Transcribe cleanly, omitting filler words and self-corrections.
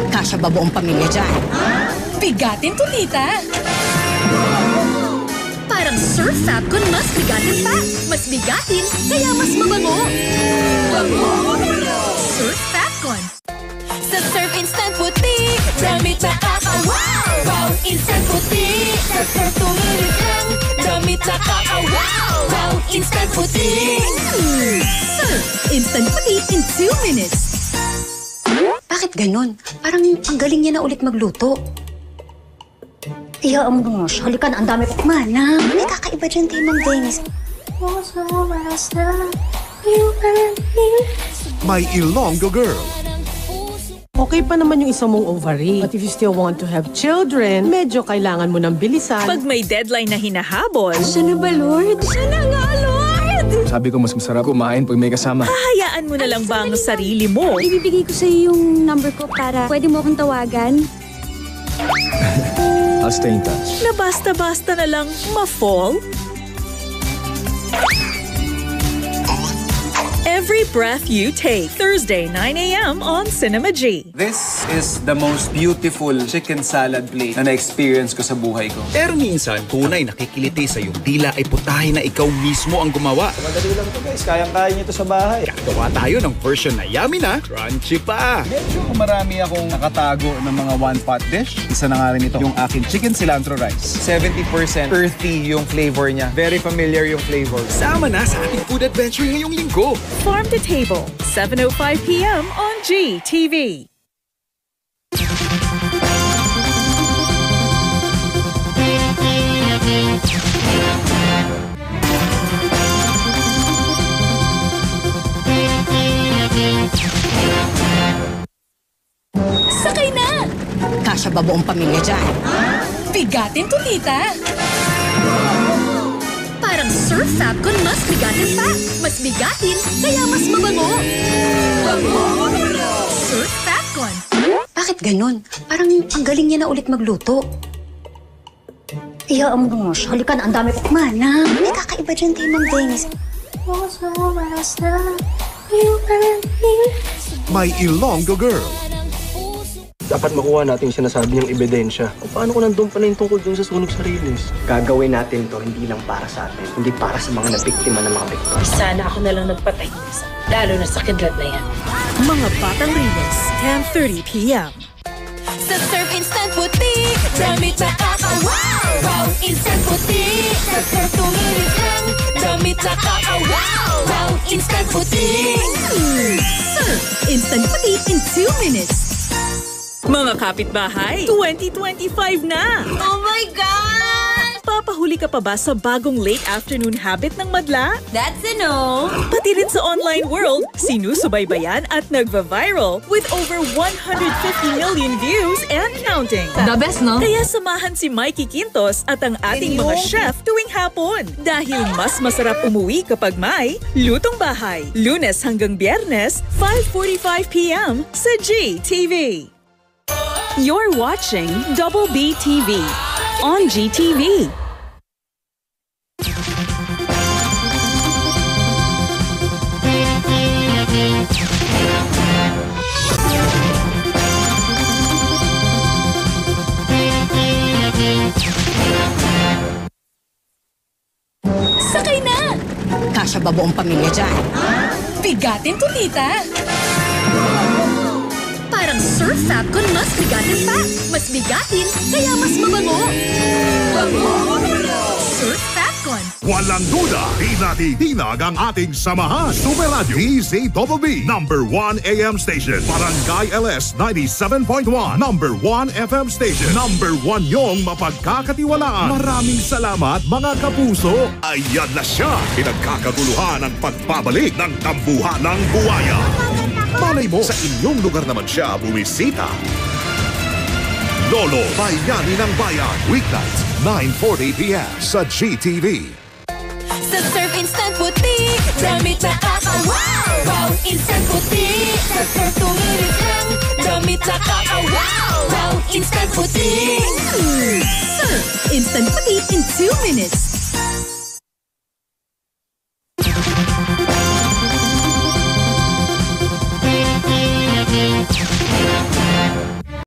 Kasya ba buong pamilya dyan? Bigatin to, tita! Parang Surf Fabcon mas bigatin pa. Mas bigatin, kaya mas mabango. Surf Fabcon. Sa Surf Instant Puti, damit nakaka-wow! Wow! Instant Puti! Sa Surf tumilit lang, damit nakaka-wow! Wow! Instant Puti! Surf Instant Puti in 2 minutes. Bakit ganun? Parang ang galing niya na ulit magluto. Iyaan mo nga siya. Halika na, ang dami ko. Manang, may kakaiba dyan kay Ma'am Dennis. My Ilonggo Girl. Okay pa naman yung isa mong ovary. But if you still want to have children, medyo kailangan mo ng bilisan. Pag may deadline na hinahabol, Siya na ba, Lord? Siya na nga, Lord! Sabi ko mas masarap kumain pag may kasama. hahayaan mo na lang ba ang sarili mo? Ibibigay ko sa iyo yung number ko para pwede mo akong tawagan. I'll stay in touch. Na basta-basta na lang ma-fall? Every breath you take. Thursday, 9 a.m. on Cinema G. This is the most beautiful chicken salad plate na na-experience ko sa buhay ko. Pero minsan, tunay nakikiliti sa iyong dila ay putahe na ikaw mismo ang gumawa. Madali lang to guys, kayang-kaya nyo to sa bahay. Gagawa tayo ng version na yummy na, crunchy pa. Medyo marami akong nakatago ng mga one-pot dish. Isa na nga rin ito, yung aking chicken cilantro rice. 70% earthy yung flavor niya. Very familiar yung flavor. Sama na sa ating food adventure ngayong linggo. Farm to Table, 7:05 p.m. on GTV. Sakay na! Kasya ba buong pamilya dyan? Bigatin to, tita! Parang Surf Fabcon mas bigatin pa. Mas bigatin, kaya mas mabango. Surf Fabcon. Bakit ganun? Parang ang galing niya na ulit magluto. Iyaan mo nga siya. Halika na, ang dami ko. Manang, may kakaiba dyan kay Ma'am Dennis. My Ilonggo Girl. Dapat makuha natin yung sinasabi niyang ebidensya. O paano kung nandun pa na yung tungkol dun sa sunog sa rilis? Gagawin natin to hindi lang para sa atin, hindi para sa mga nabiktima ng mga biktima. Sana ako na lang nagpatay isa. Lalo na sa kidlat na yan. Mga Batang Riles, 10:30 p.m. Sa Surf Instant Puti, damit nakaka-wow! Wow! Instant Puti! Sa Surf tumilit lang, damit nakaka-wow! Wow! Instant Puti! Surf Instant Puti in 2 minutes. Mga kapitbahay, 2025 na! Oh my God! Papahuli ka pa ba sa bagong late afternoon habit ng madla? That's a no! Pati rin sa online world, sinusubaybayan at nagva-viral with over 150 million views and counting. The best, no? Kaya samahan si Mikey Quintos at ang ating mga chef tuwing hapon. Dahil mas masarap umuwi kapag may Lutong Bahay. Lunes hanggang Biyernes, 5:45 p.m. sa GTV. You're watching Double B TV on GTV. Sakay na! Kasya ba buong pamilya dyan? Bigatin to, tita! Parang Surf Fabcon mas bigatin pa. Mas bigatin, kaya mas mabango. Surf Fabcon. Walang duda, tinag ang ating samahan. Super Radio DZBB, number 1 AM station. Barangay LS 97.1, number 1 FM station. Number 1 yung mapagkakatiwalaan. Maraming salamat mga kapuso. Ayan na siya, pinagkakaguluhan ang pagbabalik ng Tambuhanang Buwaya. Malay mo, sa inyong lugar naman siya bumisita. Lolo, Bayani ng Bayan, weeknights, 9:40 p.m. sa GTV. Sa Surf Instant Puti, damit nakaka-wow! Wow! Instant Puti! Sa Surf tumilit lang, damit nakaka-wow! Wow! Instant Puti! Surf Instant Puti in 2 minutes.